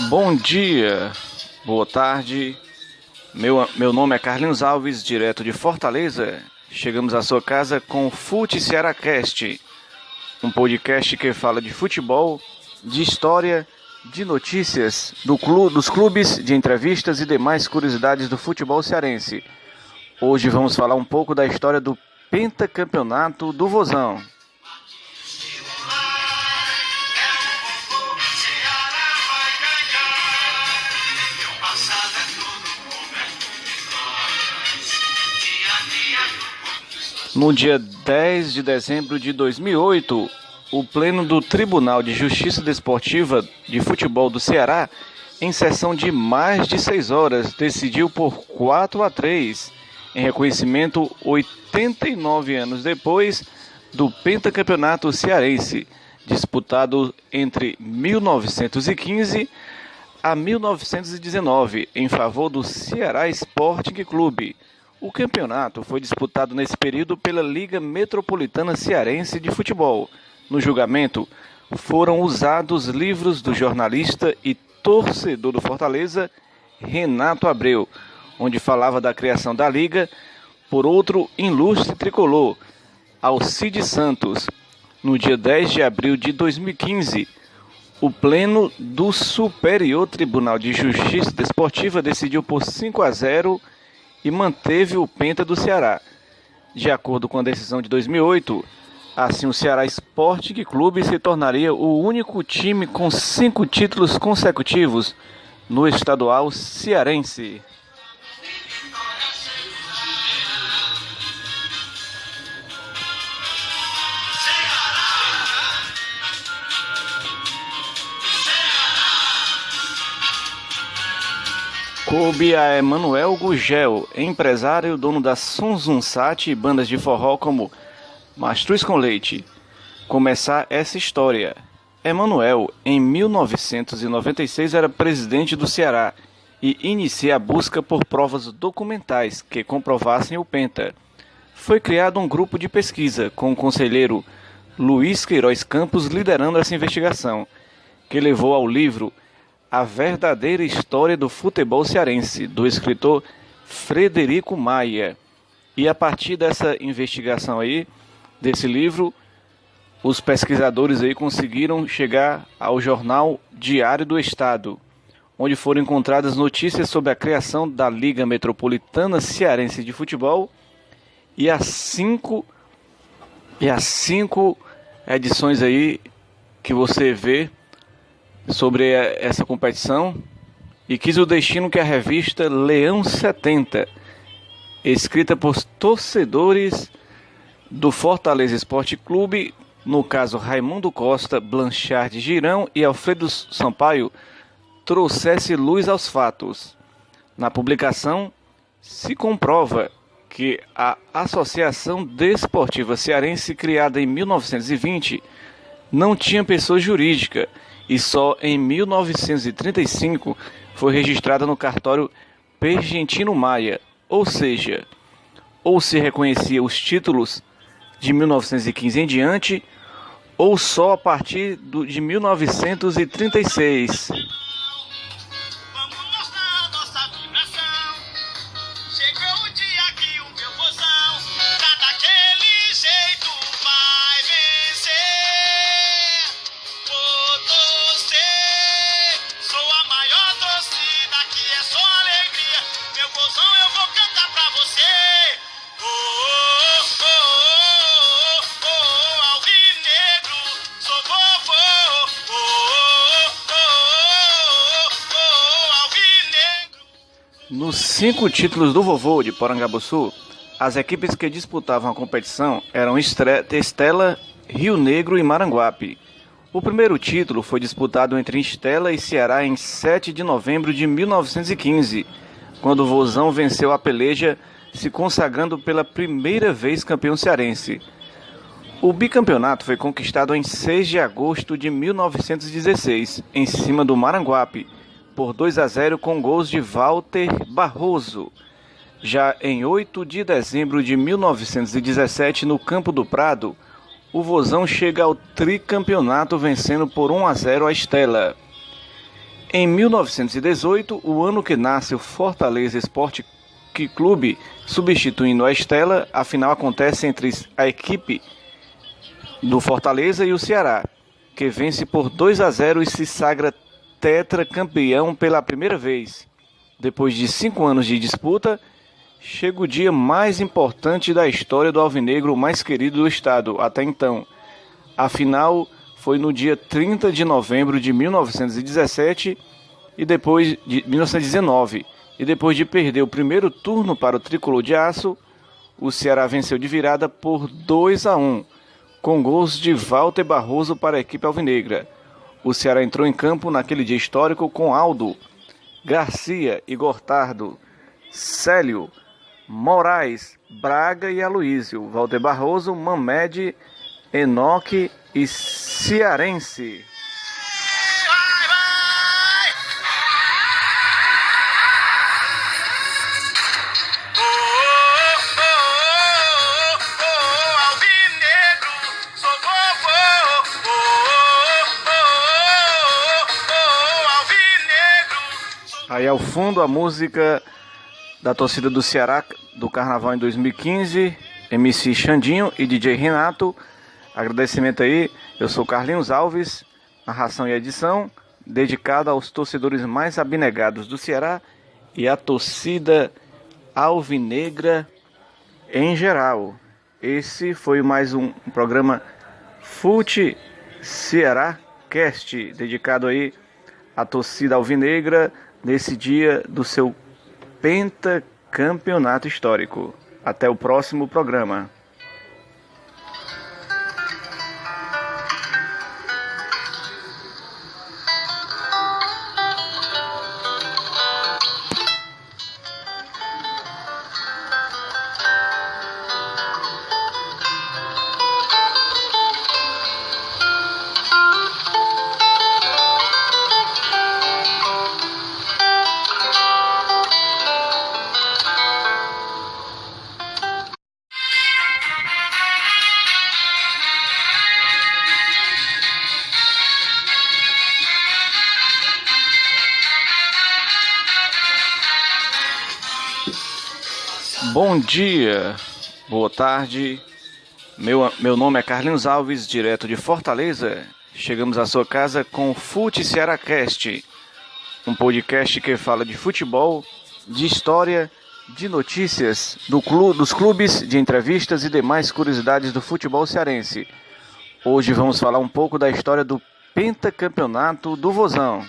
Bom dia, boa tarde. Meu nome é Carlinhos Alves, direto de Fortaleza. Chegamos à sua casa com o Fute Cearacast, um podcast que fala de futebol, de história, de notícias, dos clubes, de entrevistas e demais curiosidades do futebol cearense. Hoje vamos falar um pouco da história do pentacampeonato do Vozão. No dia 10 de dezembro de 2008, o Pleno do Tribunal de Justiça Desportiva de Futebol do Ceará, em sessão de mais de 6 horas, decidiu por 4-3, em reconhecimento 89 anos depois do pentacampeonato cearense, disputado entre 1915 a 1919, em favor do Ceará Sporting Clube. O campeonato foi disputado nesse período pela Liga Metropolitana Cearense de Futebol. No julgamento, foram usados livros do jornalista e torcedor do Fortaleza, Renato Abreu, onde falava da criação da Liga por outro ilustre tricolor, Alcide Santos. No dia 10 de abril de 2015, o Pleno do Superior Tribunal de Justiça Desportiva decidiu por 5-0 e manteve o Penta do Ceará. De acordo com a decisão de 2008, assim o Ceará Sporting Clube se tornaria o único time com 5 títulos consecutivos no estadual cearense. Coube a Emanuel Gugel, empresário, dono da Sonzunsat e bandas de forró como Mastruz com Leite, começar essa história. Emanuel, em 1996, era presidente do Ceará e inicia a busca por provas documentais que comprovassem o Penta. Foi criado um grupo de pesquisa com o conselheiro Luiz Queiroz Campos liderando essa investigação, que levou ao livro A Verdadeira História do Futebol Cearense, do escritor Frederico Maia. E a partir dessa investigação aí, desse livro, os pesquisadores aí conseguiram chegar ao jornal Diário do Estado, onde foram encontradas notícias sobre a criação da Liga Metropolitana Cearense de Futebol e as cinco edições aí que você vê sobre essa competição, e quis o destino que a revista Leão 70, escrita por torcedores do Fortaleza Esporte Clube, no caso Raimundo Costa, Blanchard Girão e Alfredo Sampaio, trouxesse luz aos fatos. Na publicação, se comprova que a Associação Desportiva Cearense, criada em 1920, não tinha pessoa jurídica, e só em 1935 foi registrada no cartório Pergentino Maia, ou seja, ou se reconhecia os títulos de 1915 em diante, ou só a partir de 1936. Nos 5 títulos do Vovô de Porangabuçu, as equipes que disputavam a competição eram Estela, Rio Negro e Maranguape. O primeiro título foi disputado entre Estela e Ceará em 7 de novembro de 1915, quando o Vozão venceu a peleja, se consagrando pela primeira vez campeão cearense. O bicampeonato foi conquistado em 6 de agosto de 1916, em cima do Maranguape, por 2-0 com gols de Walter Barroso. Já em 8 de dezembro de 1917, no Campo do Prado, o Vozão chega ao tricampeonato vencendo por 1-0 a Estela. Em 1918, o ano que nasce o Fortaleza Esporte Clube, substituindo a Estela, a final acontece entre a equipe do Fortaleza e o Ceará, que vence por 2-0 e se sagra tetracampeão pela primeira vez. Depois de 5 anos de disputa, chega o dia mais importante da história do alvinegro mais querido do estado até então. A final foi no dia 30 de novembro de 1917 e depois de 1919. E depois de perder o primeiro turno para o Tricolor de Aço, o Ceará venceu de virada por 2-1, com gols de Walter Barroso para a equipe alvinegra. O Ceará entrou em campo naquele dia histórico com Aldo, Garcia e Gortardo, Célio, Moraes, Braga e Aloísio, Walter Barroso, Mamed, Enoque e Cearense. Aí ao fundo a música da torcida do Ceará do Carnaval em 2015, MC Xandinho e DJ Renato. Agradecimento aí, eu sou Carlinhos Alves, narração e edição, dedicada aos torcedores mais abnegados do Ceará e à torcida alvinegra em geral. Esse foi mais um programa Fute Ceará Cast, dedicado aí à torcida alvinegra nesse dia do seu pentacampeonato histórico. Até o próximo programa. Bom dia, boa tarde, meu nome é Carlinhos Alves, direto de Fortaleza. Chegamos à sua casa com o Fute Ceará Cast, um podcast que fala de futebol, de história, de notícias dos clubes, de entrevistas e demais curiosidades do futebol cearense. Hoje vamos falar um pouco da história do pentacampeonato do Vozão.